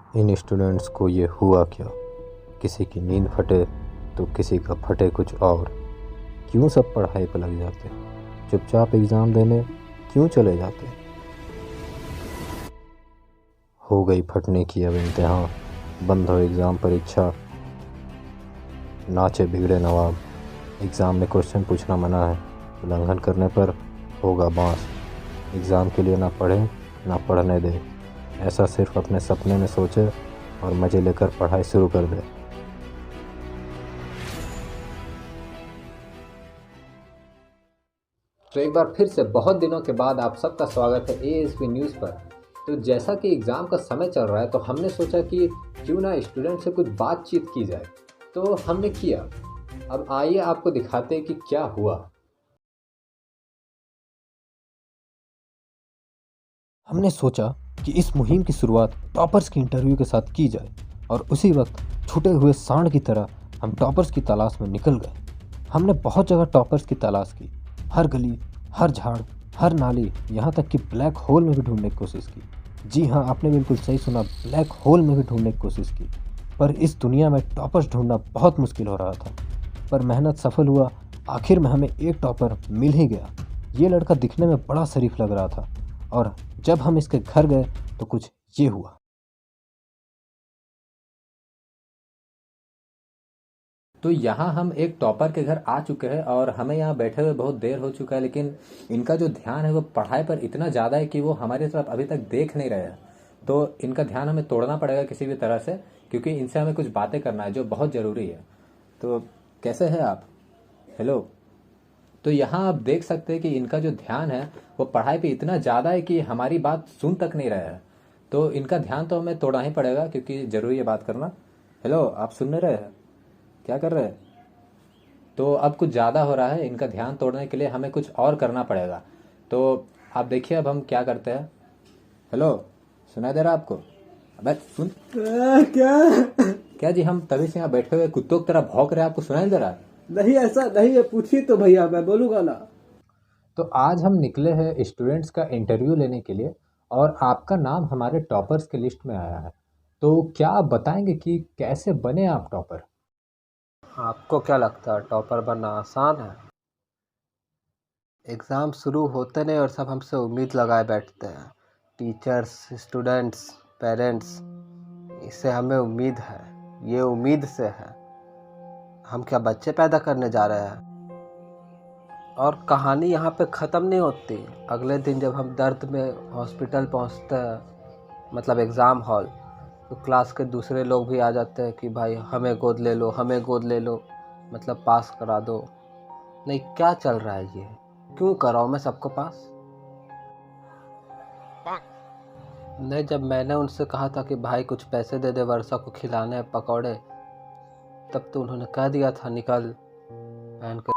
इन students को ये हुआ क्या? किसी की नींद फटे तो किसी का फटे कुछ और। क्यों सब पढ़ाई पर लग जाते? चुपचाप एग्ज़ाम देने क्यों चले जाते? हो गई फटने की अब इम्तिहान, बंद हो एग्ज़ाम परीक्षा। नाचे बिगड़े नवाब, एग्ज़ाम में क्वेश्चन पूछना मना है, उल्लंघन करने पर होगा बांस। एग्ज़ाम के लिए ना पढ़ें ना पढ़ने दें, ऐसा सिर्फ अपने सपने में सोचे और मज़े लेकर पढ़ाई शुरू कर दे। तो एक बार फिर से बहुत दिनों के बाद आप सबका स्वागत है एएसपी न्यूज़ पर। तो जैसा कि एग्ज़ाम का समय चल रहा है तो हमने सोचा कि क्यों ना स्टूडेंट से कुछ बातचीत की जाए, तो हमने किया। अब आइए आपको दिखाते हैं कि क्या हुआ। हमने सोचा कि इस मुहिम की शुरुआत टॉपर्स की इंटरव्यू के साथ की जाए और उसी वक्त छूटे हुए सांड की तरह हम टॉपर्स की तलाश में निकल गए। हमने बहुत जगह टॉपर्स की तलाश की, हर गली, हर झाड़, हर नाली, यहाँ तक कि ब्लैक होल में भी ढूंढने की कोशिश की। जी हाँ, आपने बिल्कुल सही सुना, ब्लैक होल में भी ढूंढने की कोशिश की। पर इस दुनिया में टॉपर्स ढूंढना बहुत मुश्किल हो रहा था। पर मेहनत सफल हुआ, आखिर में हमें एक टॉपर मिल ही गया। ये लड़का दिखने में बड़ा शरीफ लग रहा था और जब हम इसके घर गए तो कुछ ये हुआ। तो यहाँ हम एक टॉपर के घर आ चुके हैं और हमें यहाँ बैठे हुए बहुत देर हो चुका है, लेकिन इनका जो ध्यान है वो पढ़ाई पर इतना ज़्यादा है कि वो हमारी तरफ अभी तक देख नहीं रहे हैं। तो इनका ध्यान हमें तोड़ना पड़ेगा किसी भी तरह से, क्योंकि इनसे हमें कुछ बातें करना है जो बहुत ज़रूरी है। तो कैसे हैं आप? हेलो। तो यहाँ आप देख सकते हैं कि इनका जो ध्यान है वो पढ़ाई पे इतना ज़्यादा है कि हमारी बात सुन तक नहीं रहे हैं। तो इनका ध्यान तो हमें तोड़ना ही पड़ेगा क्योंकि ज़रूरी है बात करना। हेलो, आप सुन नहीं रहे हैं? क्या कर रहे हैं? तो अब कुछ ज़्यादा हो रहा है, इनका ध्यान तोड़ने के लिए हमें कुछ और करना पड़ेगा। तो आप देखिए अब हम क्या करते हैं। हेलो, सुनाई दे रहा आपको? अबे सुन। क्या जी, हम तभी से यहाँ बैठे हुए कुत्तों की तरह भौंक रहे हैं, आपको सुनाई नहीं दे रहा? नहीं, ऐसा नहीं है। पूछिए तो भैया, मैं बोलूंगा ना। तो आज हम निकले हैं स्टूडेंट्स का इंटरव्यू लेने के लिए और आपका नाम हमारे टॉपर्स के लिस्ट में आया है। तो क्या आप बताएंगे कि कैसे बने आप टॉपर? आपको क्या लगता है टॉपर बनना आसान है? एग्ज़ाम शुरू होते नहीं और सब हमसे उम्मीद लगाए बैठते हैं। टीचर्स, स्टूडेंट्स, पेरेंट्स, इससे हमें उम्मीद है, ये उम्मीद से है। हम क्या बच्चे पैदा करने जा रहे हैं? और कहानी यहाँ पे ख़त्म नहीं होती। अगले दिन जब हम दर्द में हॉस्पिटल पहुँचते हैं, मतलब एग्ज़ाम हॉल, तो क्लास के दूसरे लोग भी आ जाते हैं कि भाई हमें गोद ले लो, हमें गोद ले लो, मतलब पास करा दो। नहीं, क्या चल रहा है ये? क्यों कराऊँ मैं सबको पास? नहीं, जब मैंने उनसे कहा था कि भाई कुछ पैसे दे दे, वर्षा को खिलाने हैं पकौड़े, तब तो उन्होंने कह दिया था निकल बहन के।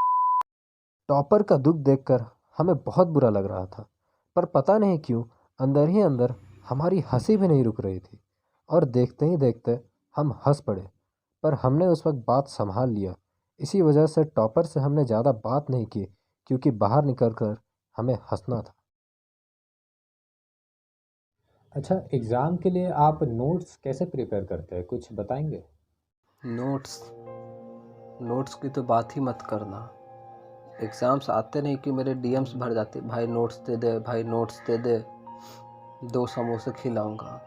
टॉपर का दुख देखकर हमें बहुत बुरा लग रहा था, पर पता नहीं क्यों अंदर ही अंदर हमारी हंसी भी नहीं रुक रही थी और देखते ही देखते हम हंस पड़े। पर हमने उस वक्त बात संभाल लिया। इसी वजह से टॉपर से हमने ज़्यादा बात नहीं की, क्योंकि बाहर निकलकर हमें हंसना था। अच्छा, एग्ज़ाम के लिए आप नोट्स कैसे प्रिपेयर करते हैं, कुछ बताएंगे? नोट्स नोट्स की तो बात ही मत करना। एग्ज़ाम्स आते नहीं कि मेरे डीएम्स भर जाते, भाई नोट्स दे दे, भाई नोट्स दे दे, 2 समोसे खिलाऊंगा।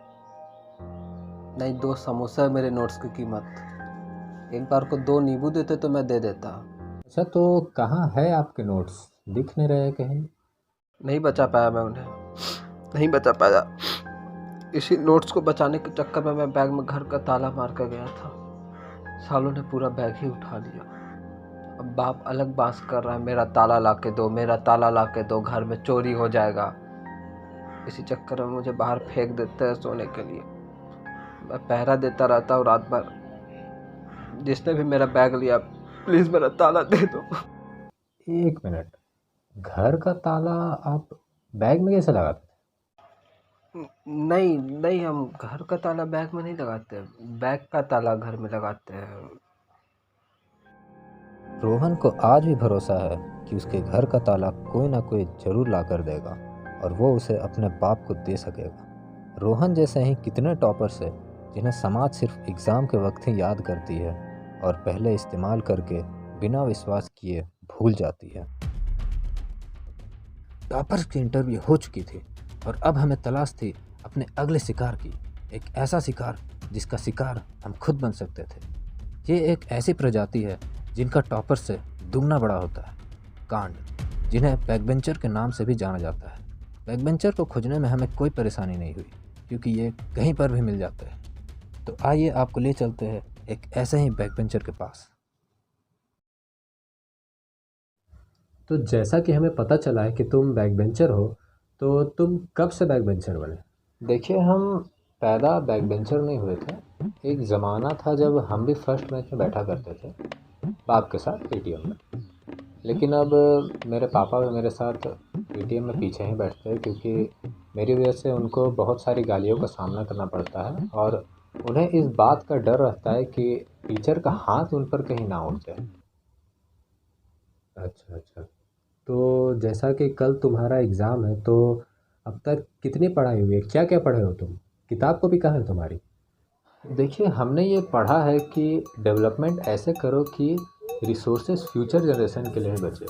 नहीं, 2 समोसे है मेरे नोट्स की कीमत। एक बार को 2 नींबू देते तो मैं दे देता। अच्छा, तो कहाँ है आपके नोट्स, दिख नहीं रहे कहीं? नहीं बचा पाया मैं उन्हें, नहीं बचा पाया। इसी नोट्स को बचाने के चक्कर में मैं बैग में घर का ताला मार कर गया था। सालों ने पूरा बैग ही उठा लिया। अब बाप अलग बात कर रहा है, मेरा ताला ला के दो, मेरा ताला ला के दो, घर में चोरी हो जाएगा। इसी चक्कर में मुझे बाहर फेंक देते हैं सोने के लिए। मैं पहरा देता रहता हूँ रात भर। जिसने भी मेरा बैग लिया, प्लीज़ मेरा ताला दे दो। एक मिनट, घर का ताला आप बैग में कैसे लगाते? नहीं नहीं, हम घर का ताला बैग में नहीं लगाते, बैग का ताला घर में लगाते हैं। रोहन को आज भी भरोसा है कि उसके घर का ताला कोई ना कोई जरूर ला कर देगा और वो उसे अपने बाप को दे सकेगा। रोहन जैसे ही कितने टॉपर्स है जिन्हें समाज सिर्फ एग्ज़ाम के वक्त ही याद करती है और पहले इस्तेमाल करके बिना विश्वास किए भूल जाती है। टॉपर्स की इंटरव्यू हो चुकी थी और अब हमें तलाश थी अपने अगले शिकार की, एक ऐसा शिकार जिसका शिकार हम खुद बन सकते थे। ये एक ऐसी प्रजाति है जिनका टॉपर से दुगना बड़ा होता है, कांड, जिन्हें बैकबेंचर के नाम से भी जाना जाता है। बैकबेंचर को खोजने में हमें कोई परेशानी नहीं हुई क्योंकि ये कहीं पर भी मिल जाते हैं। तो आइए आपको ले चलते हैं एक ऐसे ही बैकबेंचर के पास। तो जैसा कि हमें पता चला है कि तुम बैकबेंचर हो, तो तुम कब से बैकबेंचर बने? देखिए, हम पैदा बैकबेंचर नहीं हुए थे। एक ज़माना था जब हम भी फर्स्ट बेंच में बैठा करते थे बाप के साथ पीटीएम में, लेकिन अब मेरे पापा भी मेरे साथ पीटीएम में पीछे ही बैठते हैं क्योंकि मेरी वजह से उनको बहुत सारी गालियों का सामना करना पड़ता है और उन्हें इस बात का डर रहता है कि टीचर का हाथ उन पर कहीं ना उठ जाए। अच्छा अच्छा। तो जैसा कि कल तुम्हारा एग्ज़ाम है, तो अब तक कितनी पढ़ाई हुई है? क्या क्या पढ़े हो तुम? किताब कॉपी कहाँ है तुम्हारी? देखिए, हमने ये पढ़ा है कि डेवलपमेंट ऐसे करो कि रिसोर्सेज फ्यूचर जनरेशन के लिए बचे।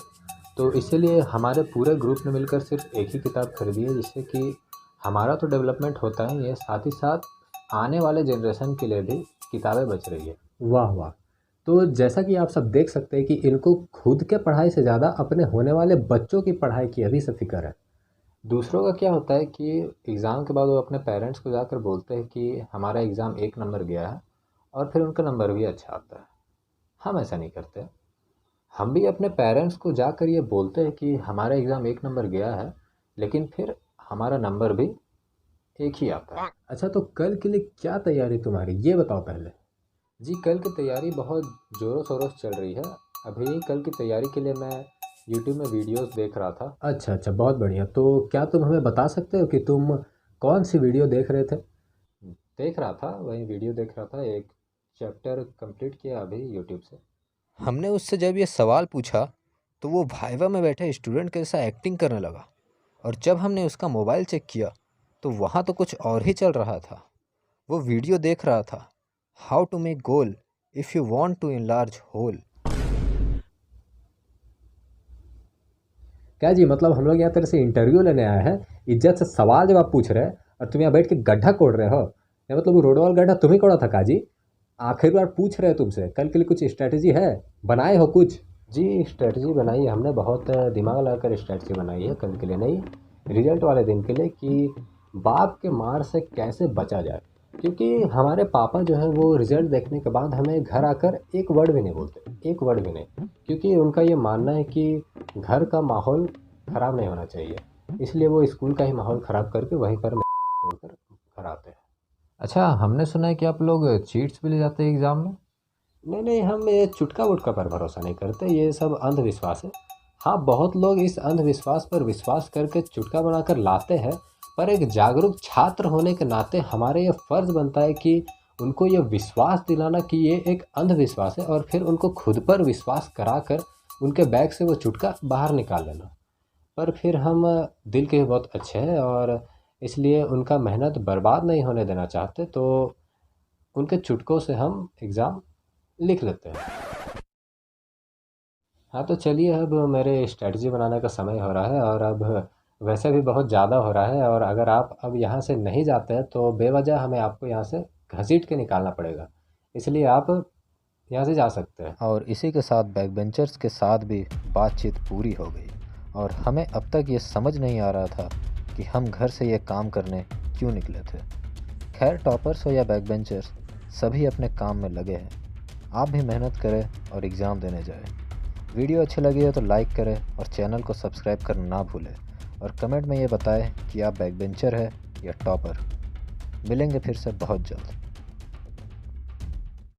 तो इसीलिए हमारे पूरे ग्रुप ने मिलकर सिर्फ एक ही किताब खरीदी है, जिससे कि हमारा तो डेवलपमेंट होता ही है, साथ ही साथ आने वाले जनरेशन के लिए भी किताबें बच रही है। वाह वाह। तो जैसा कि आप सब देख सकते हैं कि इनको खुद के पढ़ाई से ज़्यादा अपने होने वाले बच्चों की पढ़ाई की अभी से फिक्र है। दूसरों का क्या होता है कि एग्ज़ाम के बाद वो अपने पेरेंट्स को जाकर बोलते हैं कि हमारा एग्ज़ाम 1 नंबर गया है और फिर उनका नंबर भी अच्छा आता है। हम ऐसा नहीं करते। हम भी अपने पेरेंट्स को जाकर ये बोलते हैं कि हमारा एग्ज़ाम 1 नंबर गया है, लेकिन फिर हमारा नंबर भी एक ही आता है। अच्छा, तो कल के लिए क्या तैयारी तुम्हारी, ये बताओ पहले। जी, कल की तैयारी बहुत ज़ोरों शोरों से चल रही है। अभी कल की तैयारी के लिए मैं यूट्यूब में वीडियोस देख रहा था। अच्छा अच्छा, बहुत बढ़िया। तो क्या तुम हमें बता सकते हो कि तुम कौन सी वीडियो देख रहे थे? देख रहा था, वही वीडियो देख रहा था, एक चैप्टर कंप्लीट किया अभी यूट्यूब से। हमने उससे जब ये सवाल पूछा तो वो वाइवा में बैठे स्टूडेंट के जैसा एक्टिंग करने लगा और जब हमने उसका मोबाइल चेक किया तो वहाँ तो कुछ और ही चल रहा था। वो वीडियो देख रहा था, how to make goal if you want to enlarge hole. क्या जी, मतलब हम लोग यहाँ तेरे से इंटरव्यू लेने आए हैं, इज्जत से सवाल जवाब पूछ रहे हैं और तुम यहाँ बैठ के गड्ढा कोड़ रहे हो? या मतलब वो रोड वाला गड्ढा तुम ही कोड़ा था काजी? आखिर बार पूछ रहे हैं तुमसे, कल के लिए कुछ स्ट्रैटेजी है, बनाए हो कुछ? जी, स्ट्रेटजी बनाई है हमने, बहुत दिमाग लगाकर स्ट्रेटजी बनाई है कल के लिए नहीं, रिजल्ट वाले दिन के लिए, कि बाप के मार से कैसे बचा जाए। क्योंकि हमारे पापा जो है वो रिजल्ट देखने के बाद हमें घर आकर एक वर्ड भी नहीं बोलते, एक वर्ड भी नहीं, क्योंकि उनका ये मानना है कि घर का माहौल ख़राब नहीं होना चाहिए, इसलिए वो स्कूल का ही माहौल ख़राब करके वहीं पर छोड़कर घर आते हैं। अच्छा, हमने सुना है कि आप लोग चीट्स भी ले जाते हैं एग्ज़ाम में? नहीं नहीं, हम ये चुटका वुटका पर भरोसा नहीं करते, ये सब अंधविश्वास है। हाँ, बहुत लोग इस अंधविश्वास पर विश्वास करके चुटका बनाकर लाते हैं, पर एक जागरूक छात्र होने के नाते हमारे ये फ़र्ज़ बनता है कि उनको ये विश्वास दिलाना कि ये एक अंधविश्वास है और फिर उनको खुद पर विश्वास कराकर उनके बैग से वो चुटका बाहर निकाल लेना। पर फिर हम दिल के भी बहुत अच्छे हैं और इसलिए उनका मेहनत बर्बाद नहीं होने देना चाहते, तो उनके चुटकों से हम एग्ज़ाम लिख लेते हैं। हाँ, तो चलिए, अब मेरे स्ट्रेटजी बनाने का समय हो रहा है और अब वैसे भी बहुत ज़्यादा हो रहा है और अगर आप अब यहाँ से नहीं जाते हैं तो बेवजह हमें आपको यहाँ से घसीट के निकालना पड़ेगा, इसलिए आप यहाँ से जा सकते हैं। और इसी के साथ बैकबेंचर्स के साथ भी बातचीत पूरी हो गई और हमें अब तक ये समझ नहीं आ रहा था कि हम घर से ये काम करने क्यों निकले थे। खैर, टॉपर्स हो या बैकबेंचर्स, सभी अपने काम में लगे हैं। आप भी मेहनत करें और एग्ज़ाम देने जाएं। वीडियो अच्छी लगी हो तो लाइक करें और चैनल को सब्सक्राइब करना ना भूलें और कमेंट में ये बताएं कि आप बैकबेंचर है या टॉपर। मिलेंगे फिर से बहुत जल्द।